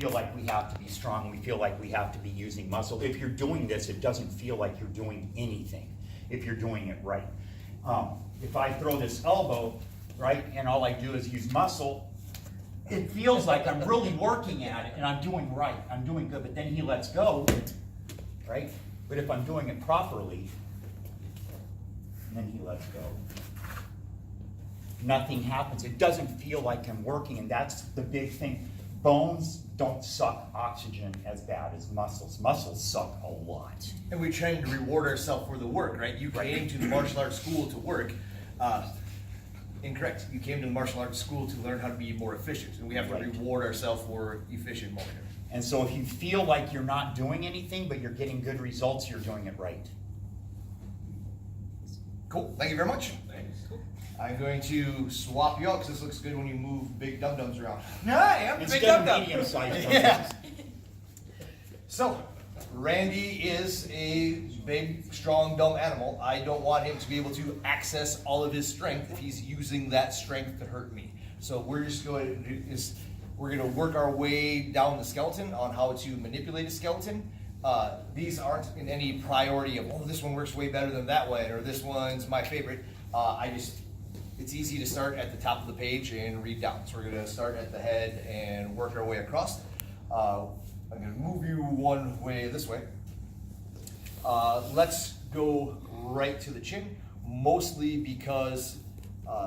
feel like we have to be strong, we feel like we have to be using muscle. If you're doing this, it doesn't feel like you're doing anything if you're doing it right. If I throw this elbow, right, and all I do is use muscle, it feels like I'm really working at it and I'm doing right, I'm doing good, but then he lets go, right? But if I'm doing it properly, and then he lets go, nothing happens. It doesn't feel like I'm working, and that's the big thing. Bones don't suck oxygen as bad as muscles. Muscles suck a lot. And we train to reward ourselves for the work, right? You came to the martial arts school to work. Incorrect. You came to the martial arts school to learn how to be more efficient, and we have to reward ourselves for efficient motion. And so if you feel like you're not doing anything, but you're getting good results, you're doing it right. Cool. Thank you very much. Thanks. Cool. I'm going to swap you out because this looks good when you move big dum-dums around. I am big Instead of dum-dum. medium-sized Yeah. So, Randy is a big, strong, dumb animal. I don't want him to be able to access all of his strength if he's using that strength to hurt me. So we're just going to do is we're going to work our way down the skeleton on how to manipulate a skeleton. These aren't in any priority of, oh, this one works way better than that one, or this one's my favorite. It's easy to start at the top of the page and read down. So we're going to start at the head and work our way across. I'm going to move you one way this way. Let's go right to the chin, mostly because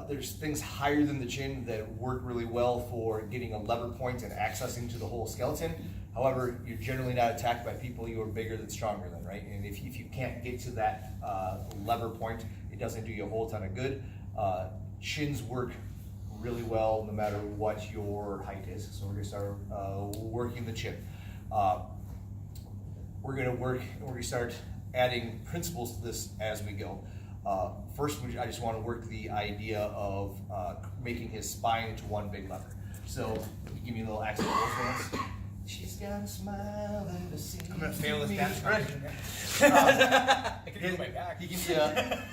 there's things higher than the chin that work really well for getting a lever point and accessing to the whole skeleton. However, you're generally not attacked by people you are bigger than stronger than, right? And if you can't get to that lever point, it doesn't do you a whole ton of good. Chins work really well no matter what your height is. So we're going to start working the chin. We're going to start adding principles to this as we go. First, I just want to work the idea of making his spine into one big lever. So, give me a little accent dance. She's got a smile and a scene. I'm gonna fail this dance. Right. I can do my back. He can be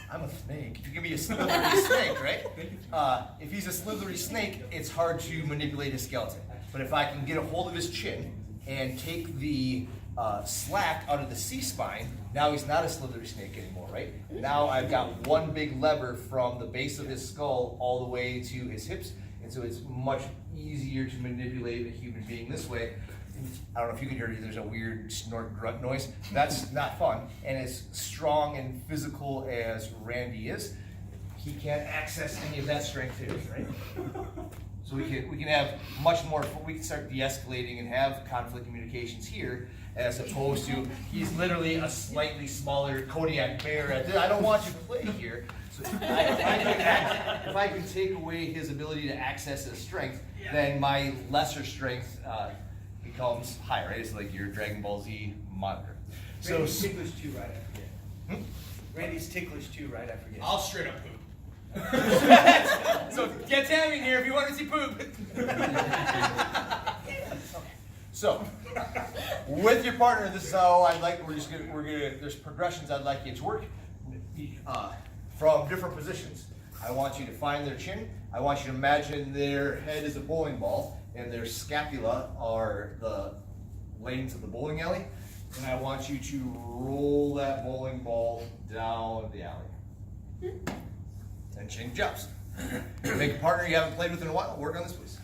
I'm a snake. You can be a slithery snake, right? If he's a slithery snake, it's hard to manipulate his skeleton. But if I can get a hold of his chin and take the slack out of the C-spine, now he's not a slithery snake anymore, right? Now I've got one big lever from the base of his skull all the way to his hips, and so it's much easier to manipulate a human being this way. I don't know if you can hear it, there's a weird snort grunt noise. That's not fun. And as strong and physical as Randy is, he can't access any of that strength here, right? So we can have much more, we can start de-escalating and have conflict communications here, as opposed to he's literally a slightly smaller Kodiak bear. I don't want you to play here. So if I can take away his ability to access his strength, then my lesser strength becomes higher, right? It's like your Dragon Ball Z monitor. So Randy's ticklish too, right? I forget. Randy's ticklish too, right? I forget. I'll straight up poop. So get Tammy in here if you want to see poop. So, with your partner, this is how I'd like. There's progressions I'd like you to work from different positions. I want you to find their chin. I want you to imagine their head is a bowling ball and their scapula are the lanes of the bowling alley. And I want you to roll that bowling ball down the alley. And change jobs. Make a partner you haven't played with in a while. Work on this, please.